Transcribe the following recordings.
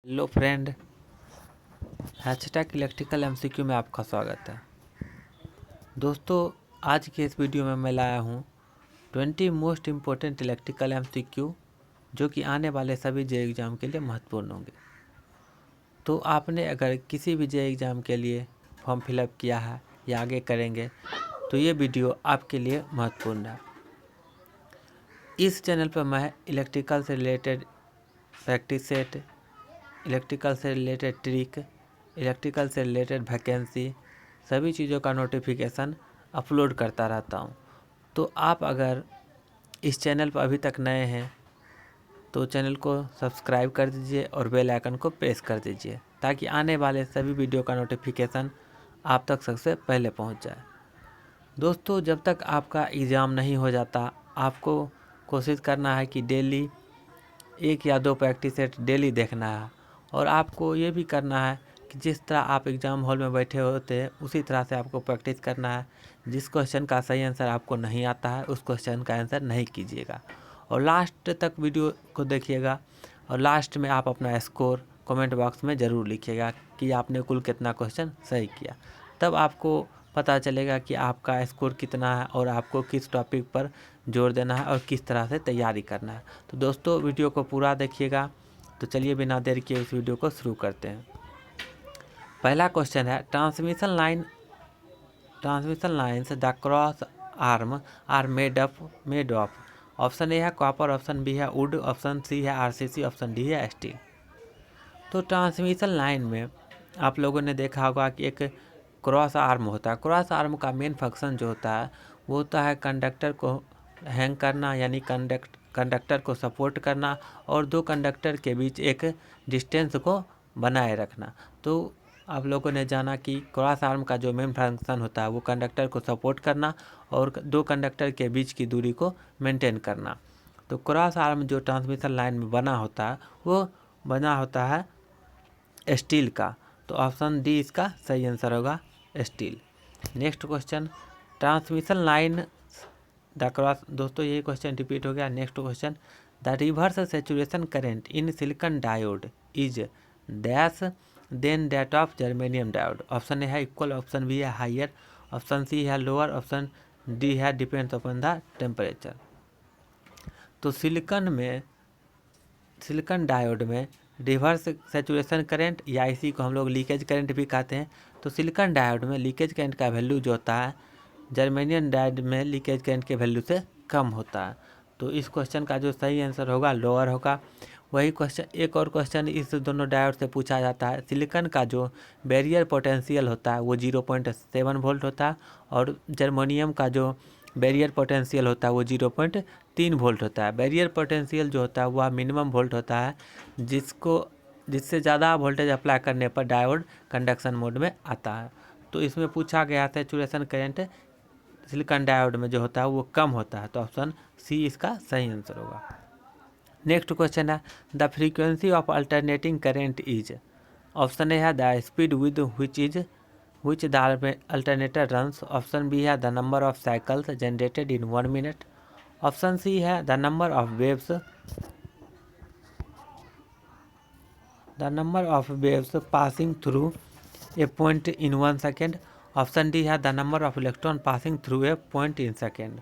Hello friend, hashtag electrical MCQ में आपका स्वागत है। दोस्तों, आज के इस वीडियो में मैं लाया हूँ 20 मोस्ट इम्पोर्टेंट इलेक्ट्रिकल एमसीक्यू जो कि आने वाले सभी जे एग्ज़ाम के लिए महत्वपूर्ण होंगे। तो आपने अगर किसी भी जे एग्ज़ाम के लिए फॉर्म फिलअप किया है या आगे करेंगे तो ये वीडियो आपके लिए महत्वपूर्ण है। इस चैनल पर मैं इलेक्ट्रिकल से रिलेटेड प्रैक्टिस सेट, इलेक्ट्रिकल से रिलेटेड ट्रिक, इलेक्ट्रिकल से रिलेटेड वैकेंसी, सभी चीज़ों का नोटिफिकेशन अपलोड करता रहता हूँ। तो आप अगर इस चैनल पर अभी तक नए हैं तो चैनल को सब्सक्राइब कर दीजिए और बेल आइकन को प्रेस कर दीजिए ताकि आने वाले सभी वीडियो का नोटिफिकेशन आप तक सबसे पहले पहुँच जाए। दोस्तों, जब तक आपका एग्ज़ाम नहीं हो जाता आपको कोशिश करना है कि डेली 1 या 2 प्रैक्टिस सेट डेली देखना है और आपको ये भी करना है कि जिस तरह आप एग्ज़ाम हॉल में बैठे होते हैं उसी तरह से आपको प्रैक्टिस करना है। जिस क्वेश्चन का सही आंसर आपको नहीं आता है उस क्वेश्चन का आंसर नहीं कीजिएगा और लास्ट तक वीडियो को देखिएगा और लास्ट में आप अपना स्कोर कमेंट बॉक्स में ज़रूर लिखिएगा कि आपने कुल कितना क्वेश्चन सही किया। तब आपको पता चलेगा कि आपका स्कोर कितना है और आपको किस टॉपिक पर जोर देना है और किस तरह से तैयारी करना है। तो दोस्तों, वीडियो को पूरा देखिएगा। तो चलिए बिना देर किए इस वीडियो को शुरू करते हैं। पहला क्वेश्चन है transmission lines the cross arm are made of. Option A है कॉपर, ऑप्शन बी है वुड, ऑप्शन सी है आरसीसी, ऑप्शन डी है स्टील। तो ट्रांसमिशन लाइन में आप लोगों ने देखा होगा कि एक क्रॉस आर्म होता है। क्रॉस आर्म का मेन फंक्शन जो होता है वो होता है कंडक्टर को हैंग करना, यानी कंडक्टर को सपोर्ट करना और दो कंडक्टर के बीच एक डिस्टेंस को बनाए रखना। तो आप लोगों ने जाना कि क्रॉस आर्म का जो मेन फंक्शन होता है वो कंडक्टर को सपोर्ट करना और दो कंडक्टर के बीच की दूरी को मेंटेन करना। तो क्रॉस आर्म जो ट्रांसमिशन लाइन में बना होता है वो बना होता है स्टील का। तो ऑप्शन डी इसका सही आंसर होगा, steel. Next question, transmission line the cross. दोस्तों, ये क्वेश्चन रिपीट हो गया। Next question, the reverse saturation current in silicon diode is dash than that of germanium diode. Option A है इक्वल, ऑप्शन बी है higher, option C है lower, option D है depends upon the temperature. तो silicon diode में reverse saturation current या इसी को हम लोग लीकेज करंट भी कहते हैं। तो सिलिकॉन डायोड में लीकेज करंट का वैल्यू जो होता है जर्मेनियम डायोड में लीकेज करंट के वैल्यू से कम होता है। तो इस क्वेश्चन का जो सही आंसर होगा लोअर होगा। वही क्वेश्चन, एक और क्वेश्चन इस दोनों डायोड से पूछा जाता है। सिलिकॉन का जो बैरियर पोटेंशियल होता है वो 0.7 वोल्ट होता है और जर्मेनियम का जो बैरियर पोटेंशियल होता है वो 0.3 वोल्ट होता है। बैरियर पोटेंशियल जो होता है वह मिनिमम वोल्ट होता है जिससे ज़्यादा वोल्टेज अप्लाई करने पर डायोड कंडक्शन मोड में आता है। तो इसमें पूछा गया था सैचुरेशन करंट सिलिकॉन डायोड में जो होता है वो कम होता है। तो ऑप्शन सी इसका सही आंसर होगा। नेक्स्ट क्वेश्चन है the frequency of alternating current is. Option A है the speed with which the alternator runs, option B है the number of cycles generated in 1 minute, option C है the number of waves passing through a point in 1 second, option D है the number of electron passing through a point in second.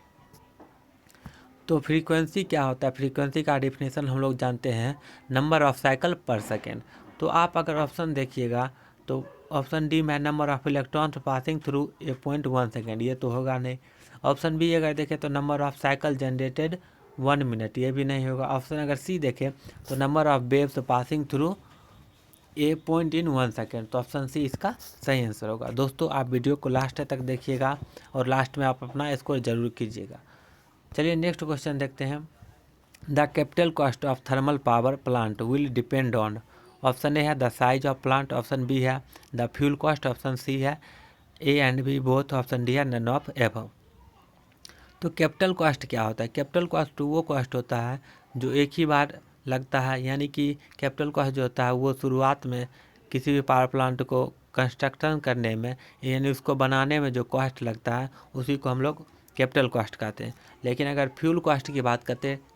तो frequency क्या होता है? Frequency का definition हम लोग जानते हैं नंबर ऑफ साइकिल पर सेकेंड। तो आप अगर ऑप्शन देखिएगा तो ऑप्शन डी में number of electrons passing through a point 1 second, ये तो होगा नहीं। ऑप्शन बी अगर देखें तो number of cycle generated 1 minute, ये भी नहीं होगा। ऑप्शन अगर सी देखें तो number of waves passing through a point in 1 second, तो ऑप्शन सी इसका सही आंसर होगा। दोस्तों, आप वीडियो को लास्ट तक देखिएगा और लास्ट में आप अपना स्कोर जरूर कीजिएगा। चलिए नेक्स्ट क्वेश्चन देखते हैं। The capital cost of thermal power plant will depend on. Option A है the size of plant, option B है the fuel cost, option C है A and B both, option D है none of above. तो capital cost क्या होता है? Capital cost वो cost होता है जो एक ही बार लगता है, यानी कि कैपिटल कॉस्ट जो होता है वो शुरुआत में किसी भी पावर प्लांट को कंस्ट्रक्शन करने में यानी उसको बनाने में जो कॉस्ट लगता है उसी को हम लोग कैपिटल कॉस्ट कहते हैं। लेकिन अगर फ्यूल कॉस्ट की बात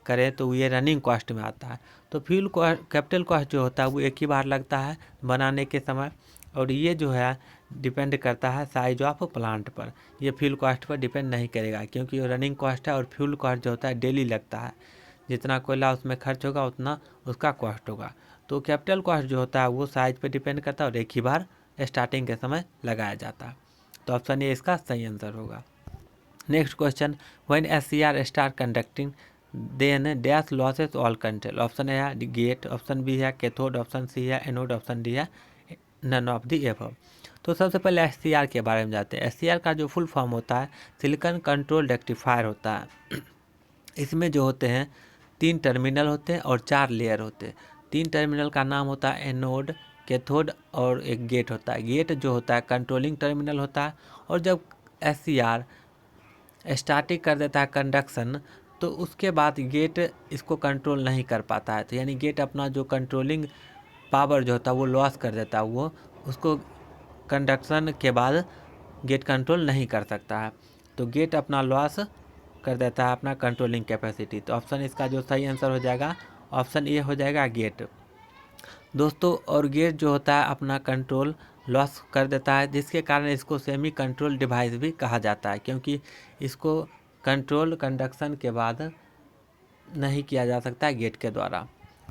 करें तो ये रनिंग कॉस्ट में आता है। तो फ्यूल कैपिटल कॉस्ट जो होता है वो एक ही बार लगता है बनाने के समय, और ये जो है डिपेंड करता है साइज ऑफ प्लांट पर। ये फ्यूल कॉस्ट पर डिपेंड नहीं करेगा, क्योंकि ये रनिंग कॉस्ट है और फ्यूल कॉस्ट जो होता है डेली लगता है। जितना कोयला उसमें खर्च होगा उतना उसका कॉस्ट होगा। तो कैपिटल कॉस्ट जो होता है वो साइज पे डिपेंड करता है और एक ही बार स्टार्टिंग के समय लगाया जाता है। तो ऑप्शन ए इसका सही आंसर होगा। Next question, when SCR start conducting then dash losses all control. Option A है गेट, ऑप्शन बी है कैथोड, ऑप्शन सी है एनोड, ऑप्शन डी है नन ऑफ दी एबव। तो सबसे पहले SCR के बारे में जानते हैं। SCR का जो फुल फॉर्म होता है सिलिकॉन कंट्रोल रेक्टिफायर होता है। इसमें जो होते हैं 3 टर्मिनल होते हैं और 4 लेयर होते हैं। 3 टर्मिनल का नाम होता है एनोड, कैथोड और एक गेट होता है। गेट जो होता है कंट्रोलिंग टर्मिनल होता है, और जब SCR स्टार्टिंग कर देता है कंडक्शन तो उसके बाद गेट इसको कंट्रोल नहीं कर पाता है। तो यानी गेट अपना जो कंट्रोलिंग पावर जो होता है वो लॉस कर देता है, वो उसको कंडक्शन के बाद गेट कंट्रोल नहीं कर सकता है। तो गेट अपना लॉस कर देता है अपना कंट्रोलिंग कैपेसिटी। तो ऑप्शन इसका जो सही आंसर हो जाएगा ऑप्शन ए हो जाएगा गेट दोस्तों। और गेट जो होता है अपना कंट्रोल लॉस कर देता है, जिसके कारण इसको सेमी कंट्रोल डिवाइस भी कहा जाता है, क्योंकि इसको कंट्रोल कंडक्शन के बाद नहीं किया जा सकता है गेट के द्वारा।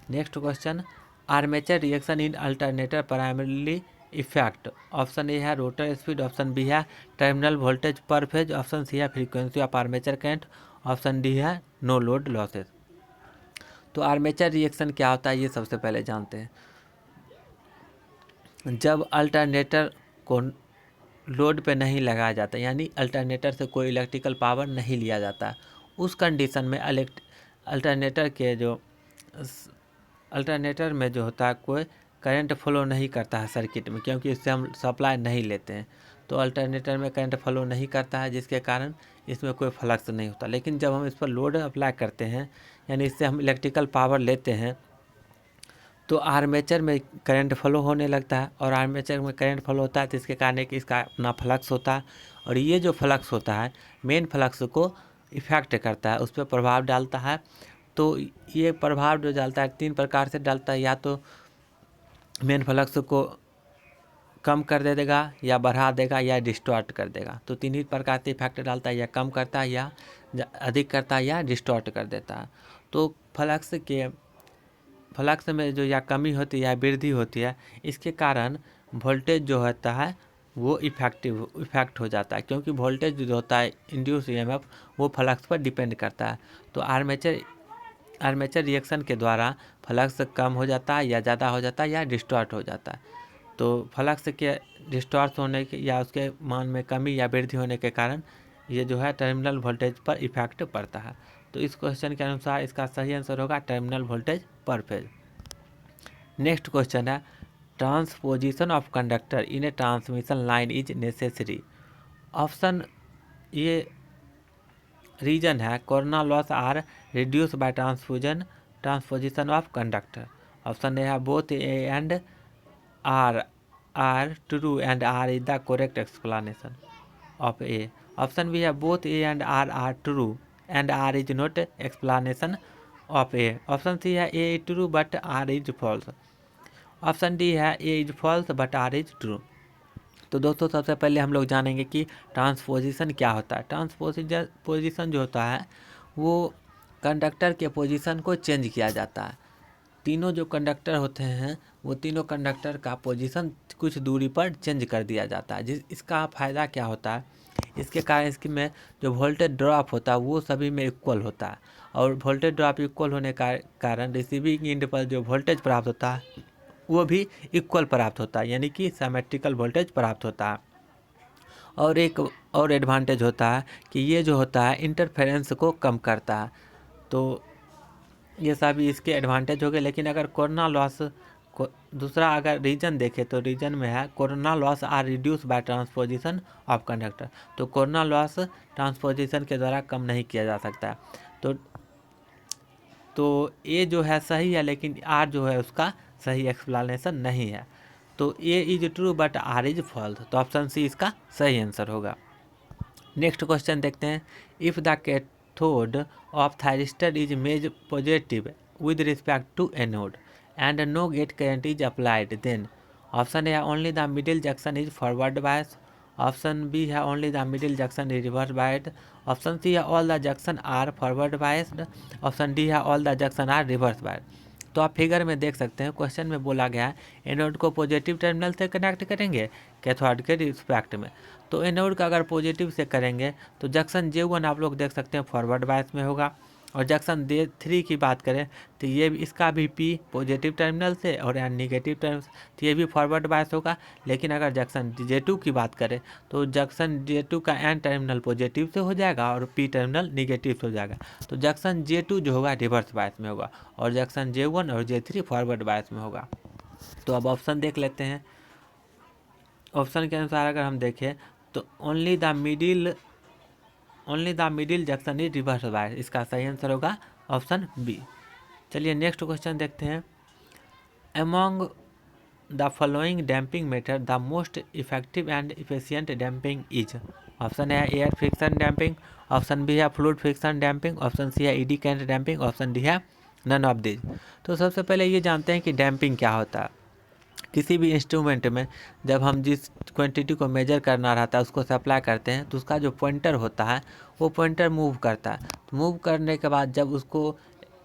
Next question, armature reaction in alternator primarily effect. Option A है रोटर स्पीड, ऑप्शन बी है terminal voltage per phase, option C है frequency of armature current, option D है नो लोड लॉसेस। तो आर्मेचर रिएक्शन क्या होता है ये सबसे पहले जानते हैं। जब अल्टरनेटर को लोड पे नहीं लगाया जाता, यानी अल्टरनेटर से कोई इलेक्ट्रिकल पावर नहीं लिया जाता, उस कंडीशन में अल्टरनेटर में जो होता है कोई करंट फ्लो नहीं करता है सर्किट में, क्योंकि इससे हम सप्लाई नहीं लेते हैं। तो अल्टरनेटर में करंट फ्लो नहीं करता है, जिसके कारण इसमें कोई फ्लक्स नहीं होता। लेकिन जब हम इस पर लोड अप्लाई करते हैं, यानी इससे हम इलेक्ट्रिकल पावर लेते हैं, तो आर्मेचर में करंट फ्लो होने लगता है, और आर्मेचर में करंट फ्लो होता है तो इसके कारण कि इसका अपना फ्लक्स होता है, और ये जो फ्लक्स होता है मेन फ्लक्स को इफेक्ट करता है, उस पर प्रभाव डालता है। तो ये प्रभाव जो डालता है 3 प्रकार से डालता है, या तो मेन फ्लक्स को कम कर दे देगा, या बढ़ा देगा, या डिस्टॉर्ट कर देगा। तो 3 ही प्रकार से इफेक्ट डालता है, या कम करता है, या अधिक करता है, या डिस्टॉर्ट कर देता है। तो फ्लक्स में जो या कमी होती है या वृद्धि होती है, इसके कारण वोल्टेज जो होता है वो इफेक्ट हो जाता है, क्योंकि वोल्टेज जो होता है इंड्यूस EMF वो फ्लक्स पर डिपेंड करता है। तो आर्मेचर रिएक्शन के द्वारा फ्लक्स कम हो जाता है, या ज़्यादा हो जाता है, या डिस्टॉर्ट हो जाता है। तो फ्लक्स के डिस्टॉर्ट होने के या उसके मान में कमी या वृद्धि होने के कारण ये जो है टर्मिनल वोल्टेज पर इफेक्ट पड़ता है। तो इस क्वेश्चन के अनुसार इसका सही आंसर होगा terminal voltage per phase. Next question है, transposition of conductor in a transmission line is necessary. Option ये रीजन है corona loss are reduce by transposition of conductor. Option A है both A and R true and R is the correct explanation of A. Option B है both A and R true and R is not explanation of A. Option C है A is true but R is false. Option D है A is false but R is true. तो दोस्तों सबसे पहले हम लोग जानेंगे कि ट्रांसपोजिशन क्या होता है। ट्रांसपोजिशन जो होता है वो कंडक्टर के पोजीशन को चेंज किया जाता है। तीनों जो कंडक्टर होते हैं वो तीनों कंडक्टर का पोजीशन कुछ दूरी पर चेंज कर दिया जाता है। इसका फ़ायदा क्या होता है, इसके कारण इसकी में जो वोल्टेज ड्रॉप होता है वो सभी में इक्वल होता है, और वोल्टेज ड्रॉप इक्वल होने का कारण रिसीविंग एंड पर जो वोल्टेज प्राप्त होता है वो भी इक्वल प्राप्त होता है, यानी कि सिमेट्रिकल वोल्टेज प्राप्त होता है। और एक और एडवांटेज होता है कि ये जो होता है इंटरफेरेंस को कम करता है। तो ये सभी इसके एडवांटेज हो गए। लेकिन अगर कोरोना लॉस को दूसरा अगर रीजन देखें तो रीजन में है corona loss are reduce by transposition of conductor. तो कोरोना लॉस ट्रांसपोजिशन के द्वारा कम नहीं किया जा सकता है। तो ये जो है सही है, लेकिन आर जो है उसका सही एक्सप्लेनेशन नहीं है। तो A is true but R is false. तो ऑप्शन सी इसका सही आंसर होगा। नेक्स्ट क्वेश्चन देखते हैं, if the cathode of thyristor is made positive with respect to anode and no gate current is applied then option A only the middle junction is forward bias, option B है only the middle junction is reverse biased, option C है all the junction are forward biased, option D है all the junction are reverse biased. तो आप figure में देख सकते हैं question में बोला गया है एनोड को पॉजिटिव टर्मिनल से कनेक्ट करेंगे कैथोड के रिस्पेक्ट में। तो एनोड का अगर पॉजिटिव से करेंगे तो जंक्शन J1 आप लोग देख सकते हैं फॉरवर्ड बायस में होगा, और जंक्शन J3 की बात करें तो ये इसका भी P पॉजिटिव टर्मिनल से और एन निगेटिव टर्मिनल से, तो ये भी फॉरवर्ड बायस होगा। लेकिन अगर जंक्शन J2 की बात करें तो जंक्शन J2 का एन टर्मिनल पॉजिटिव से हो जाएगा और P टर्मिनल निगेटिव से हो जाएगा। तो जंक्शन J2 जो होगा रिवर्स बायस में होगा और जंक्शन J1 और J3 फॉरवर्ड बायस में होगा। तो अब ऑप्शन देख लेते हैं। ऑप्शन के अनुसार अगर हम देखें तो only the middle junction is reverse bias, इसका सही आंसर होगा ऑप्शन बी। चलिए नेक्स्ट क्वेश्चन देखते हैं, among the following damping method the most effective and efficient damping is, option है air friction damping, option B है fluid friction damping, option C है eddy current damping, option D है none of this. तो सबसे पहले ये जानते हैं कि डैम्पिंग क्या होता है। किसी भी इंस्ट्रूमेंट में जब हम जिस क्वांटिटी को मेजर करना रहता है उसको सप्लाई करते हैं तो उसका जो पॉइंटर होता है वो पॉइंटर मूव करता है। तो मूव करने के बाद जब उसको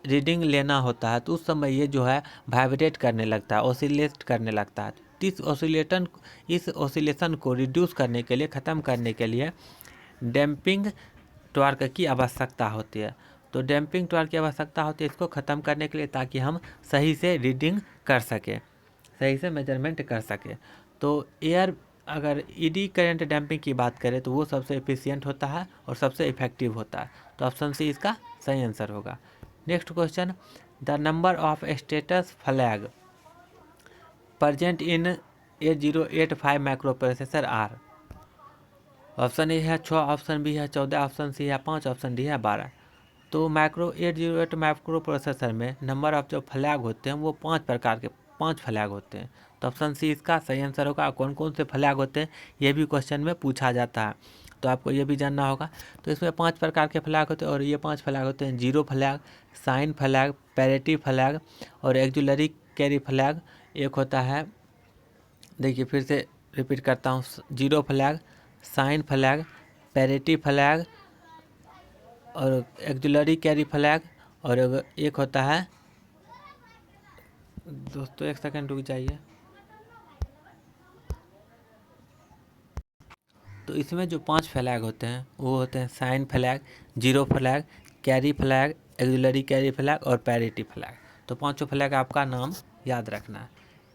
रीडिंग लेना होता है तो उस समय ये जो है वाइब्रेट करने लगता है, ऑसिलेट करने लगता है। इस ऑसिलेशन को रिड्यूस करने के लिए, ख़त्म करने के लिए डैम्पिंग टॉर्क की आवश्यकता होती है। तो डैम्पिंग टॉर्क की आवश्यकता होती है इसको ख़त्म करने के लिए, ताकि हम सही से रीडिंग कर सकें, सही से मेजरमेंट कर सके। तो एयर अगर ईडी करंट डैम्पिंग की बात करें तो वो सबसे एफिशिएंट होता है और सबसे इफेक्टिव होता है। तो ऑप्शन सी इसका सही आंसर होगा। Next question, the number of status flag present in 8085 microprocessor are, option A है 6, ऑप्शन बी है 14, ऑप्शन सी है 5, ऑप्शन डी है 12। तो 808 माइक्रो प्रोसेसर में नंबर ऑफ जो फ्लैग होते हैं वो 5 फ्लैग होते हैं। तो ऑप्शन सी इसका सही आंसर होगा। कौन कौन से फ्लैग होते हैं ये भी क्वेश्चन में पूछा जाता है, तो आपको ये भी जानना होगा। तो इसमें 5 प्रकार के फ्लैग होते हैं और ये 5 फ्लैग होते हैं, zero flag, sign flag, parity flag और एक्जुलरी कैरी फ्लैग। एक होता है, देखिए फिर से रिपीट करता हूँ, zero flag, sign flag, parity flag और एक्जुलरी कैरी फ्लैग, और एक होता है, दोस्तों एक सेकंड रुक जाइए। तो इसमें जो 5 फ्लैग होते हैं वो होते हैं sign flag, zero flag, carry flag, auxiliary carry flag और पैरिटी फ्लैग। तो 5 फ्लैग आपका नाम याद रखना है।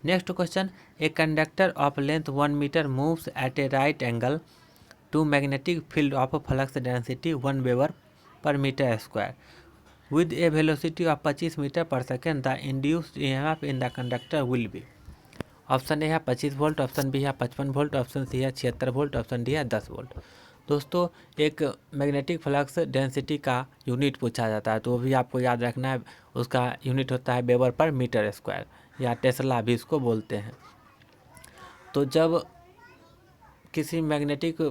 Next question, a conductor of length 1 metre moves at a right angle to magnetic field of flux density 1 weber per metre square with a velocity of 25 metre per second, the induced EMF in the conductor will be. Option A है 25 volt, option B है 55 volt, option C है 76 volt, option D है 10 volt. दोस्तों एक magnetic flux density का unit पूछा जाता है तो वो भी आपको याद रखना है। उसका यूनिट होता है वेबर पर मीटर स्क्वायर या टेस्ला भी इसको बोलते हैं। तो जब किसी मैग्नेटिक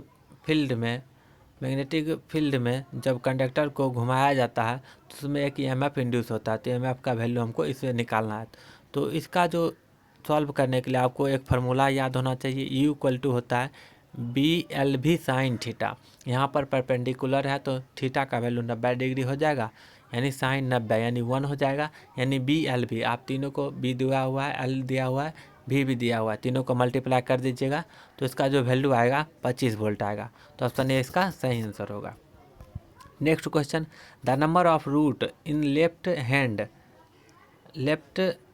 फील्ड में जब कंडक्टर को घुमाया जाता है तो उसमें एक EMF इंड्यूस होता है। तो EMF का वैल्यू हमको इससे निकालना है। तो इसका जो सॉल्व करने के लिए आपको एक फार्मूला याद होना चाहिए, U = होता है BLV साइन थीटा। यहाँ पर परपेंडिकुलर है तो थीटा का वैल्यू 90 डिग्री हो जाएगा, यानी साइन 90 यानी 1 हो जाएगा, यानी BLV। आप तीनों को B दिया हुआ है, L दिया हुआ है, भी दिया हुआ है, तीनों को मल्टीप्लाई कर दीजिएगा तो इसका जो वैल्यू आएगा 25 वोल्ट आएगा। तो ऑप्शन ए इसका सही आंसर होगा। Next question, the number of root in left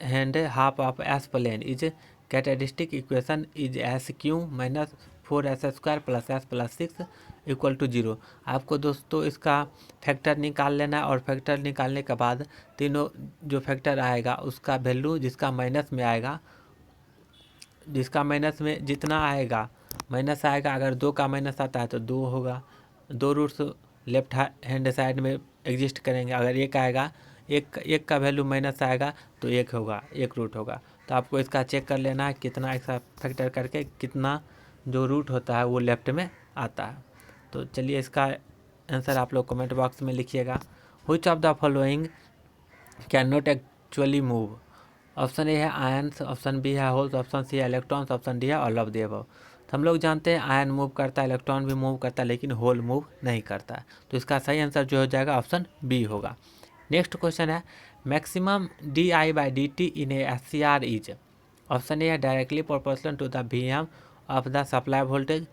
hand half of S plane is characteristic equation is SQ - 4s² + s + 6 = 0। आपको दोस्तों इसका फैक्टर निकाल लेना है और फैक्टर निकालने के बाद तीनों जो फैक्टर आएगा उसका वैल्यू जिसका माइनस में जितना आएगा माइनस आएगा, अगर 2 का माइनस आता है तो 2 होगा, 2 रूट्स लेफ्ट हैंड साइड में एग्जिस्ट करेंगे। अगर एक आएगा, एक का वैल्यू माइनस आएगा तो 1 होगा, 1 रूट होगा। तो आपको इसका चेक कर लेना है कितना, ऐसा फैक्टर करके कितना जो रूट होता है वो लेफ्ट में आता है। तो चलिए इसका आंसर आप लोग कमेंट बॉक्स में लिखिएगा। Which of the following can not actually move? Option A है आयन्स, ऑप्शन बी है होल्स, ऑप्शन सी है इलेक्ट्रॉन्स, ऑप्शन डी है ऑल ऑफ द अबव। तो हम लोग जानते हैं आयन मूव करता है, इलेक्ट्रॉन भी मूव करता है, लेकिन होल मूव नहीं करता है। तो इसका सही आंसर जो हो जाएगा ऑप्शन बी होगा। नेक्स्ट क्वेश्चन है maximum di/dt in a SCR is. Option A है directly proportional to the Vm of the supply voltage,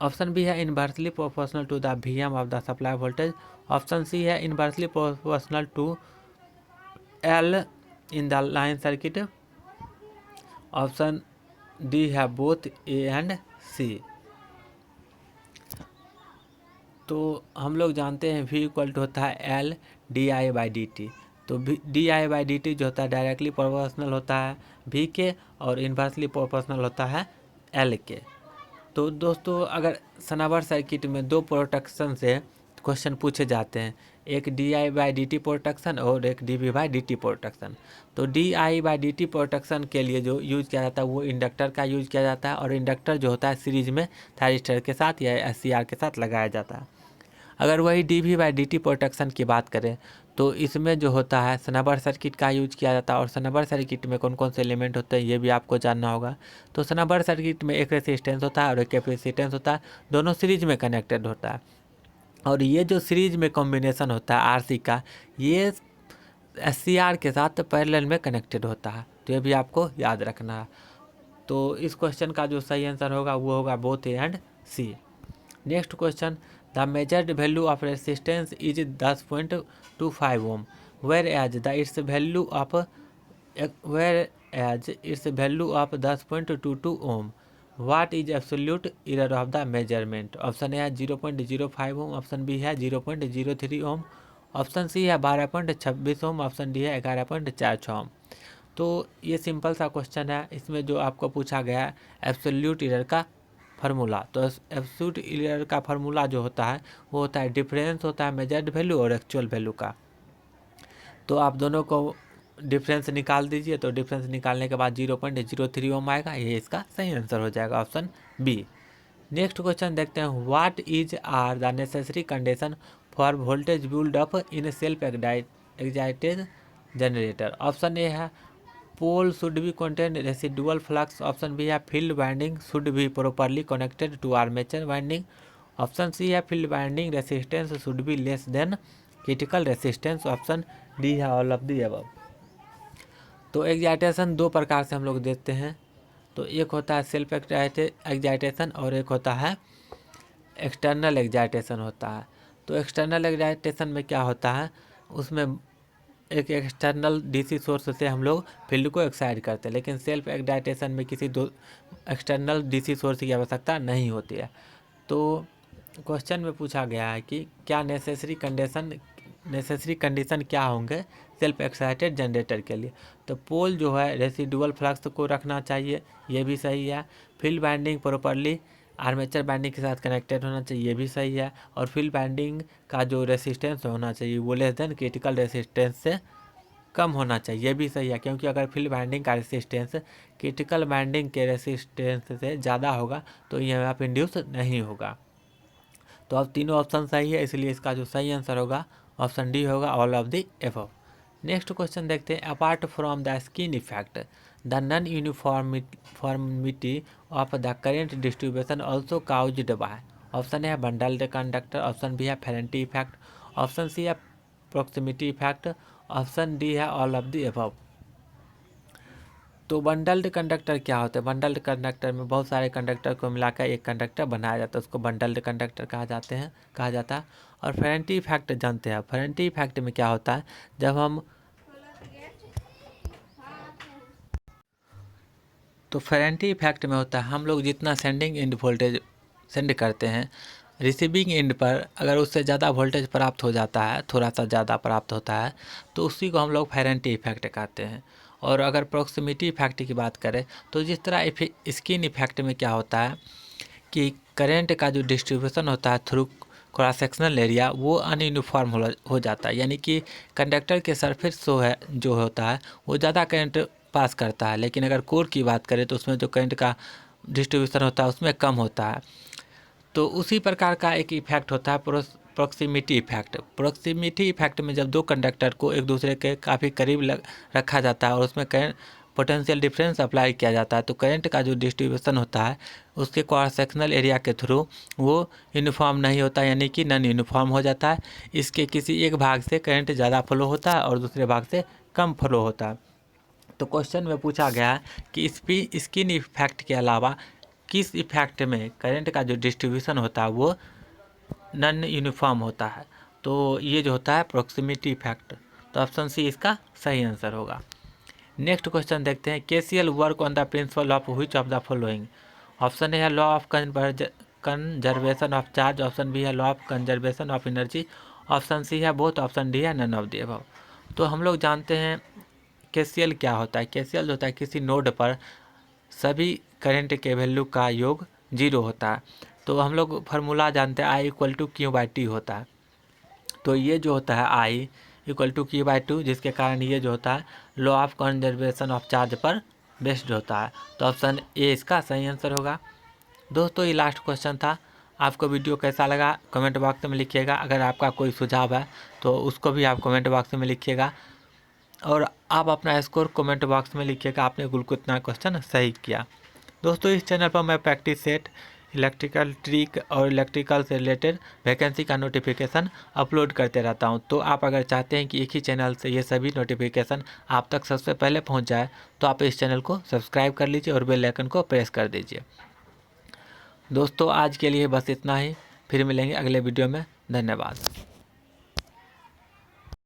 option B है inversely proportional to the Vm of the supply voltage, option C है inversely proportional to L in the line circuit, option D है both A and C. तो हम लोग जानते हैं V equal to होता है L di/dt। तो di/dt जो होता है डायरेक्टली प्रोपोर्शनल होता है V के और इन्वर्सली प्रोपोर्शनल होता है L के। तो दोस्तों अगर सनावर सर्किट में दो प्रोटेक्शन से क्वेश्चन पूछे जाते हैं, एक di/dt प्रोटेक्शन और एक dv/dt प्रोटेक्शन। तो di/dt प्रोटेक्शन के लिए जो यूज़ किया जाता है वो इंडक्टर का यूज़ किया जाता है, और इंडक्टर जो होता है सीरीज में थायरिस्टर के साथ या SCR के साथ लगाया जाता है। अगर वही dv/dt प्रोटेक्शन की बात करें तो इसमें जो होता है सनावर सर्किट का यूज किया जाता है, और सनावर सर्किट में कौन कौन से एलिमेंट होते हैं ये भी आपको जानना होगा। तो सनावर सर्किट में एक रेसिस्टेंस होता है और एक कैपेसिटेंस होता है, दोनों सीरीज में कनेक्टेड होता है। और ये जो सीरीज में कॉम्बिनेशन होता है RC का, ये SCR के साथ पैरेलल में कनेक्टेड होता है। तो ये भी आपको याद रखना है। तो इस क्वेश्चन का जो सही आंसर होगा वो होगा both A and C. Next question the measured value of resistance is 10.25 ohm whereas its value of 10.22 ohm. What is absolute error of the measurement? Option A है 0.05 ओम, ऑप्शन बी है 0.03 ओम, option C है 12.26 ओम, option D है 11.46 ओम। तो ये simple सा question है। इसमें जो आपको पूछा गया है एब्सोल्यूट एरर का फार्मूला। तो एब्सोल्यूट एरर का फार्मूला जो होता है वो होता है डिफरेंस होता है मेजर्ड वैल्यू और एक्चुअल वैल्यू का। तो आप दोनों को डिफरेंस निकाल दीजिए, तो डिफरेंस निकालने के बाद 0.03 ओम आएगा, ये इसका सही आंसर हो जाएगा ऑप्शन बी। नेक्स्ट क्वेश्चन देखते हैं what is are the necessary condition for voltage build up in self excited generator. Option A है pole should be contain residual flux, option B है field winding should be properly connected to armature winding, option C है field winding resistance should be less than critical resistance, option D है all of the above. तो excitation दो प्रकार से हम लोग देखते हैं। तो एक होता है सेल्फ एक्साइटेशन और एक होता है एक्सटर्नल एक्साइटेशन होता है। तो एक्सटर्नल एक्साइटेशन में क्या होता है, उसमें एक एक्सटर्नल डीसी सोर्स से हम लोग फील्ड को एक्साइट करते हैं, लेकिन सेल्फ एक्साइटेशन में किसी दो एक्सटर्नल डीसी सोर्स की आवश्यकता नहीं होती है। तो क्वेश्चन में पूछा गया है कि क्या नेसेसरी कंडीशन क्या होंगे सेल्फ एक्साइटेड जनरेटर के लिए। तो पोल जो है रेसिडुअल फ्लक्स को रखना चाहिए, ये भी सही है। Field binding properly armature binding के साथ कनेक्टेड होना चाहिए, ये भी सही है। और फील्ड बाइंडिंग का जो रेसिस्टेंस होना चाहिए वो लेस देन क्रिटिकल रेसिस्टेंस से कम होना चाहिए, ये भी सही है। क्योंकि अगर फील्ड बाइंडिंग का रेसिस्टेंस क्रिटिकल बाइंडिंग के रेसिस्टेंस से ज़्यादा होगा तो EMF इंड्यूस नहीं होगा। तो अब तीनों ऑप्शन सही है, इसलिए इसका जो सही आंसर होगा ऑप्शन डी होगा all of the above. Next question देखते हैं apart from the skin effect the non uniformity of the current distribution also caused bye. Option A है बंडल्ड कंडक्टर, ऑप्शन बी है फेरेंटी इफेक्ट, ऑप्शन सी है proximity effect, option D है all of the above. तो bundled conductor क्या होता है? Bundled conductor में बहुत सारे कंडक्टर को मिलाकर एक कंडक्टर बनाया जाता है, उसको बंडल्ड कंडक्टर कहा जाता है। और फेरेंटी इफेक्ट जानते हैं, फेरेंटी इफेक्ट में क्या होता है, जब हम तो फेरेंटी इफेक्ट में होता है हम लोग जितना सेंडिंग एंड वोल्टेज सेंड करते हैं, रिसीविंग एंड पर अगर उससे ज़्यादा वोल्टेज प्राप्त हो जाता है, थोड़ा सा ज़्यादा प्राप्त होता है, तो उसी को हम लोग फेरेंटी इफेक्ट कहते हैं। और अगर प्रॉक्सिमिटी इफेक्ट की बात करें तो जिस तरह स्किन इफेक्ट में क्या होता है कि करंट का जो डिस्ट्रीब्यूशन होता है थ्रू क्रॉस सेक्शनल एरिया वो अनयूनिफॉर्म हो जाता है, यानी कि कंडक्टर के सरफेस जो होता है वो ज़्यादा करंट पास करता है, लेकिन अगर कोर की बात करें तो उसमें जो करंट का डिस्ट्रीब्यूशन होता है उसमें कम होता है। तो उसी प्रकार का एक इफेक्ट होता है प्रॉक्सिमिटी इफेक्ट। प्रॉक्सिमिटी इफेक्ट में जब दो कंडक्टर को एक दूसरे के काफ़ी करीब रखा जाता है और उसमें करंट पोटेंशियल डिफरेंस अप्लाई किया जाता है, तो करंट का जो डिस्ट्रीब्यूशन होता है उसके क्रॉस सेक्शनल एरिया के थ्रू वो यूनिफॉर्म नहीं होता, यानी कि नॉन यूनिफॉर्म हो जाता है। इसके किसी एक भाग से करंट ज़्यादा फ्लो होता है और दूसरे भाग से कम फ्लो होता है। तो क्वेश्चन में पूछा गया है कि स्किन इफेक्ट के अलावा किस इफेक्ट में करंट का जो डिस्ट्रीब्यूशन होता है वो नॉन यूनिफॉर्म होता है। तो ये जो होता है प्रॉक्सिमिटी इफेक्ट, तो ऑप्शन सी इसका सही आंसर होगा। नेक्स्ट क्वेश्चन देखते हैं, KCL work on the principle of which of the following. Option A है law of conservation of charge, option B है law of conservation of energy, option C है both, option D है none of the above. तो हम लोग जानते हैं KCL क्या होता है। KCL होता है किसी नोड पर सभी करंट के वैल्यू का योग 0 होता है। तो हम लोग फार्मूला जानते हैं I = Q/T होता है। तो ये जो होता है I = Q/2, जिसके कारण ये जो होता है law of conservation of charge पर बेस्ड होता है। तो ऑप्शन ए इसका सही आंसर होगा। दोस्तों ये लास्ट क्वेश्चन था। आपको वीडियो कैसा लगा कमेंट बॉक्स में लिखिएगा। अगर आपका कोई सुझाव है तो उसको भी आप कमेंट बॉक्स में लिखिएगा और आप अपना स्कोर कमेंट बॉक्स में लिखिएगा आपने कुल कितना क्वेश्चन सही किया। दोस्तों इस चैनल पर मैं प्रैक्टिस सेट, इलेक्ट्रिकल ट्रिक और इलेक्ट्रिकल से रिलेटेड वैकेंसी का नोटिफिकेशन अपलोड करते रहता हूं। तो आप अगर चाहते हैं कि एक ही चैनल से ये सभी नोटिफिकेशन आप तक सबसे पहले पहुंच जाए तो आप इस चैनल को सब्सक्राइब कर लीजिए और बेल आइकन को प्रेस कर दीजिए। दोस्तों आज के लिए बस इतना ही, फिर मिलेंगे अगले वीडियो में। धन्यवाद।